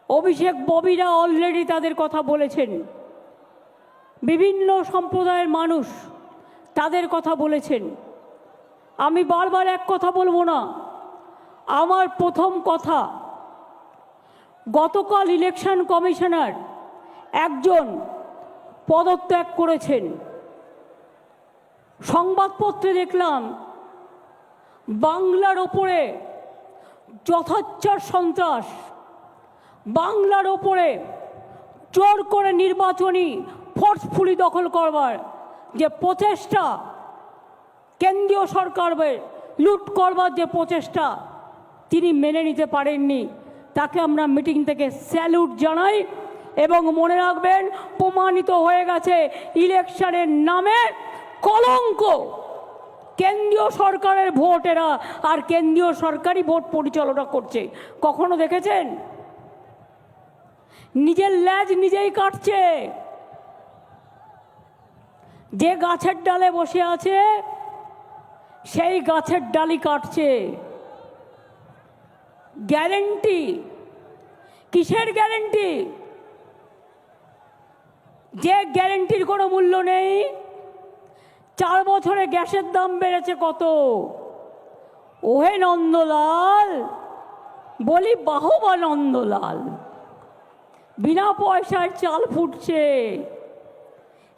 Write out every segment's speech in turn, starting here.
অভিষেক ববিরা already তাদের কথা বলেছেন, বিভিন্ন সম্প্রদায়ের মানুষ তাদের কথা বলেছেন। আমি বারবার এক কথা বলবো না। আমার প্রথম কথা, গতকাল ইলেকশন কমিশনার একজন পদত্যাগ করেছেন। সংবাদপত্রে দেখলাম বাংলার ওপরে যথাচ্ছর সন্ত্রাস, বাংলার ওপরে জোর করে নির্বাচনী ফোর্সফুলি দখল করবার যে প্রচেষ্টা, কেন্দ্রীয় সরকারের লুট করবার যে প্রচেষ্টা তিনি মেনে নিতে পারেননি, তাকে আমরা মিটিং থেকে স্যালুট জানাই। এবং মনে রাখবেন, প্রমাণিত হয়ে গেছে ইলেকশনের নামে কলঙ্ক কেন্দ্রীয় সরকারের ভোটেরা, আর কেন্দ্রীয় সরকারই ভোট পরিচালনা করছে। কখনো দেখেছেন? নিজের ল্যাজ নিজেই কাটছে। যে গাছের ডালে বসে আছে সেই গাছের ডালই কাটছে। গ্যারেন্টি কিসের গ্যারেন্টি? যে গ্যারেন্টির কোনো মূল্য নেই। 4 বছরে গ্যাসের দাম বেড়েছে কত? ওহে নন্দলাল, বলি বাহবা নন্দলাল, বিনা পয়সায় চাল ফুটছে।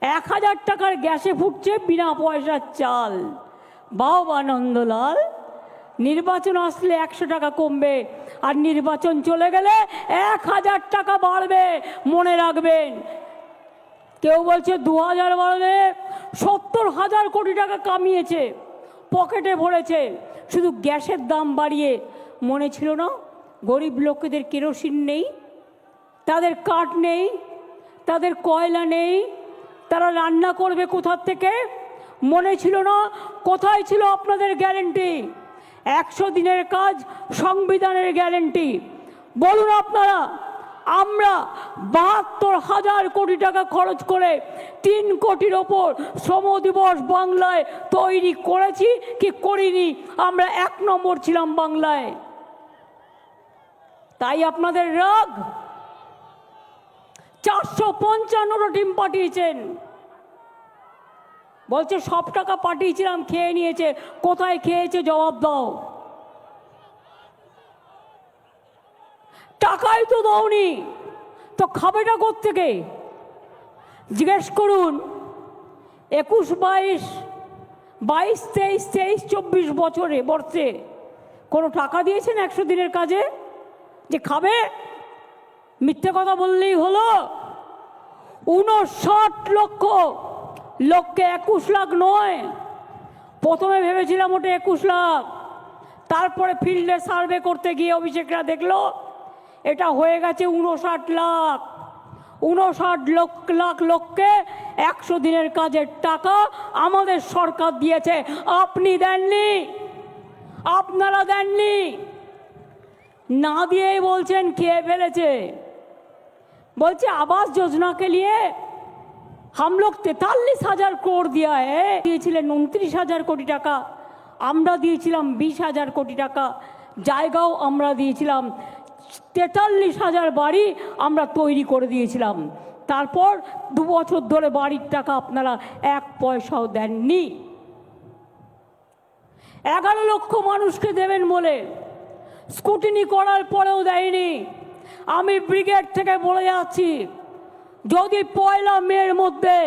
1000 টাকার গ্যাসে ফুটছে বিনা পয়সার চাল। বাহবা নন্দলাল। নির্বাচন আসলে 100 টাকা কমবে, আর নির্বাচন চলে গেলে 1000 টাকা বাড়বে। মনে রাখবেন, কেউ বলছে 2000 বাড়বে। 70,000 কোটি টাকা কামিয়েছে, পকেটে ভরেছে। শুধু গ্যাসের দাম বাড়িয়ে মনে ছিল না গরিব লোকেদের কেরোসিন নেই, তাদের কাঠ নেই, তাদের কয়লা নেই, তারা রান্না করবে কোথার থেকে? মনে ছিল না? কোথায় ছিল আপনাদের গ্যারেন্টি? 100 দিনের কাজ সংবিধানের গ্যারেন্টি। বলুন আপনারা, আমরা 72,000 কোটি টাকা খরচ করে 3 কোটির ওপর শ্রম দিবস বাংলায় তৈরি করেছি কি করিনি? আমরা 1 নম্বর ছিলাম বাংলায়। তাই আপনাদের রাগ। 455টা টিম পাঠিয়েছেন, বলছে সব টাকা পাঠিয়েছিলাম, খেয়ে নিয়েছে। কোথায় খেয়েছে জবাব দাও। টাকাই তো দাওনি, তো খাবেটা কোত্থেকে? জিজ্ঞেস করুন। 21, 22, 23, 24 বছরে কোনো টাকা দিয়েছেন 100 দিনের কাজে যে খাবে? মিথ্যে কথা বললেই হলো। 59 লক্ষ লোককে 21 লাখ নয়। প্রথমে ভেবেছিলাম ওটা 21 লাখ, তারপরে ফিল্ডে সার্ভে করতে গিয়ে অভিষেকরা দেখলো এটা হয়ে গেছে 59 লাখ। 59 লাখ লোককে 100 দিনের কাজের টাকা আমাদের সরকার দিয়েছে। আপনি দেননি, আপনারা দেননি। না দিয়েই বলছেন খেয়ে ফেলেছে। বলছে आवास योजना के लिए हम लोग 43,000 करोड़ दिया है। দিয়েছিলেন 29,000 কোটি টাকা, আমরা দিয়েছিলাম 20,000 কোটি টাকা। জায়গাও আমরা দিয়েছিলাম, 43,000 বাড়ি আমরা তৈরি করে দিয়েছিলাম। তারপর 2 বছর ধরে বাড়ির টাকা আপনারা 1 পয়সাও দেননি। 11 লক্ষ মানুষকে দেবেন বলে স্কুটিনি করার পরেও দেয়নি। আমি ব্রিগেড থেকে বলে যাচ্ছি, যদি 1 মের মধ্যে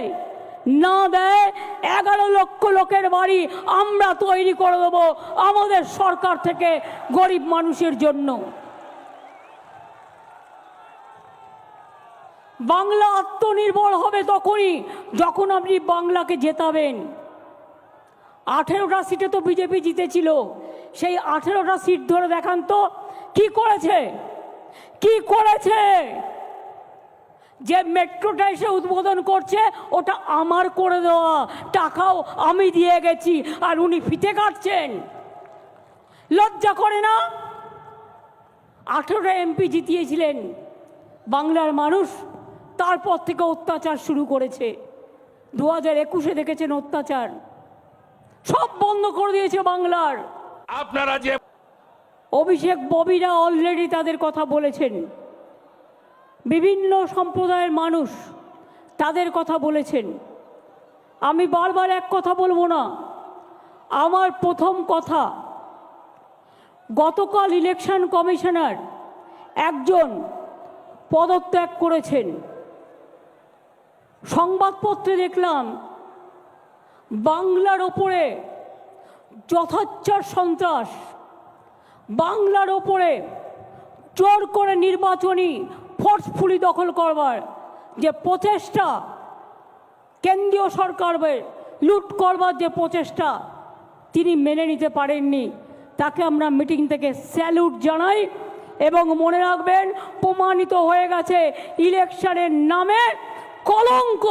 না দেয়, 11 লক্ষ লোকের বাড়ি আমরা তৈরি করে দেবো আমাদের সরকার থেকে গরিব মানুষের জন্য। বাংলা আত্মনির্ভর হবে তখনই যখন আপনি বাংলাকে জেতাবেন। 18টা সিটে তো বিজেপি জিতেছিল, সেই 18টা সিট ধরে দেখান তো কি করেছে, কি করেছে। যে মেট্রোটা এসে উদ্বোধন করছে ওটা আমার করে দেওয়া, টাকাও আমি দিয়ে গেছি, আর উনি ফিতে কাটছেন। লজ্জা করে না? 18টা এমপি জিতিয়েছিলেন বাংলার মানুষ, তারপর থেকে অত্যাচার শুরু করেছে। 2021-এ দেখেছেন অত্যাচার সব বন্ধ করে দিয়েছে বাংলার। আপনারা যে অভিষেক ববিরা অলরেডি তাদের কথা বলেছেন, বিভিন্ন সম্প্রদায়ের মানুষ তাদের কথা বলেছেন। আমি বারবার এক কথা বলবো না। আমার প্রথম কথা, গতকাল ইলেকশন কমিশনার একজন পদত্যাগ করেছেন। সংবাদপত্রে দেখলাম বাংলার ওপরে যথাচ্ছার সন্ত্রাস, বাংলার ওপরে জোর করে নির্বাচনী ফোর্সফুলি দখল করবার যে প্রচেষ্টা, কেন্দ্রীয় সরকারের লুট করবার যে প্রচেষ্টা তিনি মেনে নিতে পারেননি। তাকে আমরা মিটিং থেকে স্যালুট জানাই এবং মনে রাখবেন, প্রমাণিত হয়ে গেছে ইলেকশনের নামে কলঙ্ক।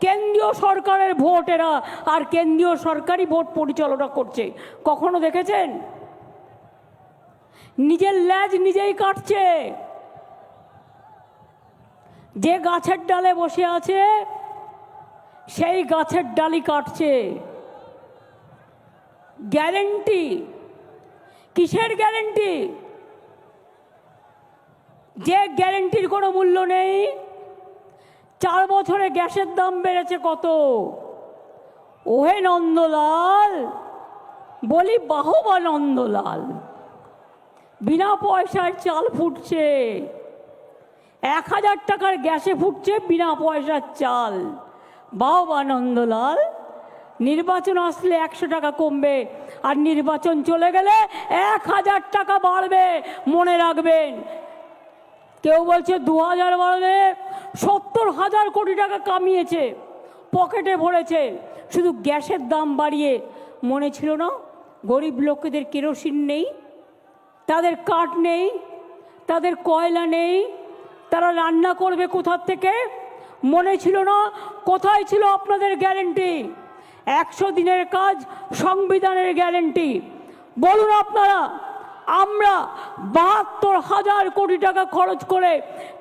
কেন্দ্রীয় সরকারের ভোটেরা আর কেন্দ্রীয় সরকারই ভোট পরিচালনা করছে। কখনো দেখেছেন? নিজের ল্যাজ নিজেই কাটছে। যে গাছের ডালে বসে আছে সেই গাছের ডালই কাটছে। গ্যারেন্টি কিসের গ্যারেন্টি? যে গ্যারেন্টির কোনো মূল্য নেই। 4 বছরে গ্যাসের দাম বেড়েছে কত? ওহে নন্দলাল, বলি বাহবা নন্দলাল, বিনা পয়সার চাল ফুটছে। 1000 টাকার গ্যাসে ফুটছে বিনা পয়সার চাল। বাহবা নন্দলাল। নির্বাচন আসলে 100 টাকা কমবে, আর নির্বাচন চলে গেলে 1000 টাকা বাড়বে। মনে রাখবেন, কেউ বলছে 2000 বাড়বে। 70,000 কোটি টাকা কামিয়েছে, পকেটে ভরেছে শুধু গ্যাসের দাম বাড়িয়ে। মনে ছিল না গরিব লোকেদের কেরোসিন নেই, তাদের কাঠ নেই, তাদের কয়লা নেই, তারা রান্না করবে কোথার থেকে? মনে ছিল না? কোথায় ছিল আপনাদের গ্যারেন্টি? 100 দিনের কাজ সংবিধানের গ্যারেন্টি। বলুন আপনারা, আমরা 72,000 কোটি টাকা খরচ করে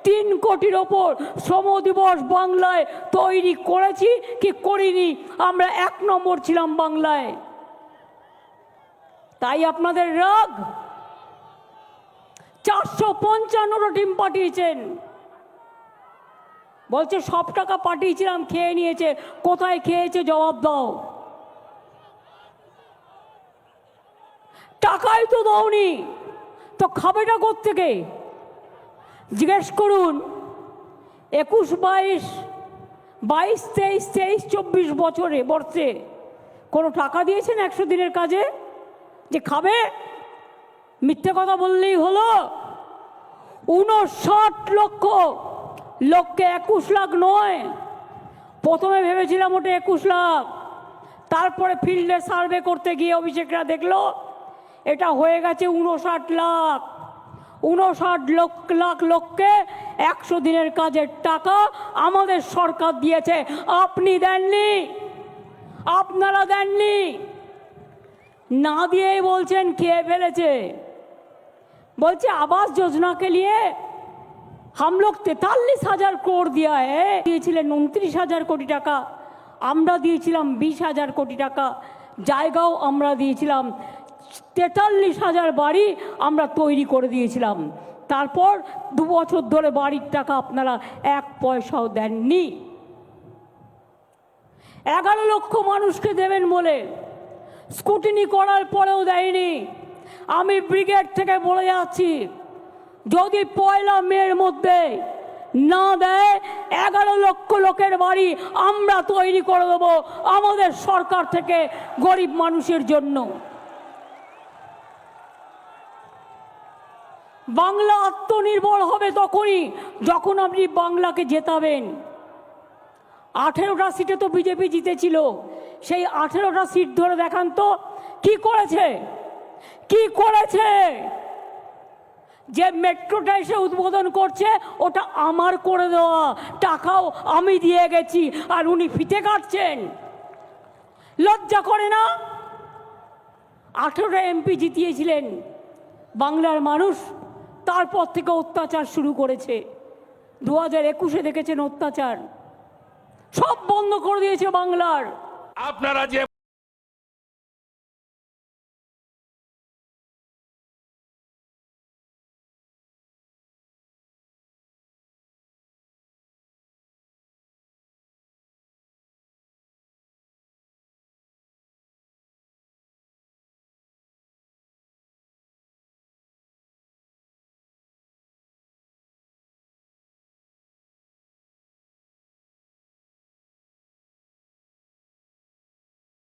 3 কোটির ওপর শ্রম দিবস বাংলায় তৈরি করেছি কি করিনি? আমরা 1 নম্বর ছিলাম বাংলায়। তাই আপনাদের রাগ। 455টা টিম পাঠিয়েছেন, বলছে সব টাকা পাঠিয়েছিলাম, খেয়ে নিয়েছে। কোথায় খেয়েছে জবাব দাও। টাকাই তো দাওনি, তো খাবেটা কোত্থেকে? জিজ্ঞেস করুন। 21, 22, 23, 24 বছরে কোনো টাকা দিয়েছেন 100 দিনের কাজে যে খাবে? মিথ্যে কথা বললেই হলো। 59 লক্ষ লোককে 21 লাখ নয়। প্রথমে ভেবেছিলাম ওটা 21 লাখ, তারপরে ফিল্ডে সার্ভে করতে গিয়ে অভিষেকরা দেখলো এটা হয়ে গেছে 59 লাখ। 59 লাখ লোককে 100 দিনের কাজের টাকা আমাদের সরকার দিয়েছে। আপনি দেননি, আপনারা দেননি। না দিয়েই বলছেন খেয়ে ফেলেছে। বলছে आवास योजना के लिए हम लोग 43,000 करोड़ दिया है। দিয়েছিলেন 29,000 কোটি টাকা, আমরা দিয়েছিলাম 20,000 কোটি টাকা। জায়গাও আমরা দিয়েছিলাম, 43,000 বাড়ি আমরা তৈরি করে দিয়েছিলাম। তারপর 2 বছর ধরে বাড়ির টাকা আপনারা 1 পয়সাও দেননি। 11 লক্ষ মানুষকে দেবেন বলে স্কুটিনি করার পরেও দেয়নি। আমি ব্রিগেড থেকে বলে যাচ্ছি, যদি 1 মের মধ্যে না দেয় 11 লক্ষ লোকের বাড়ি আমরা তৈরি করে দেবো আমাদের সরকার থেকে গরিব মানুষের জন্য। বাংলা আত্মনির্ভর হবে তখনই যখন আপনি বাংলাকে জেতাবেন। 18টা সিটে তো বিজেপি জিতেছিল, সেই 18টা সিট ধরে দেখান তো কি করেছে, কি করেছে। যে মেট্রোটা এসে উদ্বোধন করছে ওটা আমার করে দেওয়া, টাকাও আমি দিয়ে গেছি, আর উনি ফিতে কাটছেন। লজ্জা করে না? 18টা এমপি জিতিয়েছিলেন বাংলার মানুষ, তারপর থেকে অত্যাচার শুরু করেছে। 2021-এ দেখেছেন অত্যাচার সব বন্ধ করে দিয়েছে বাংলার। আপনারা যে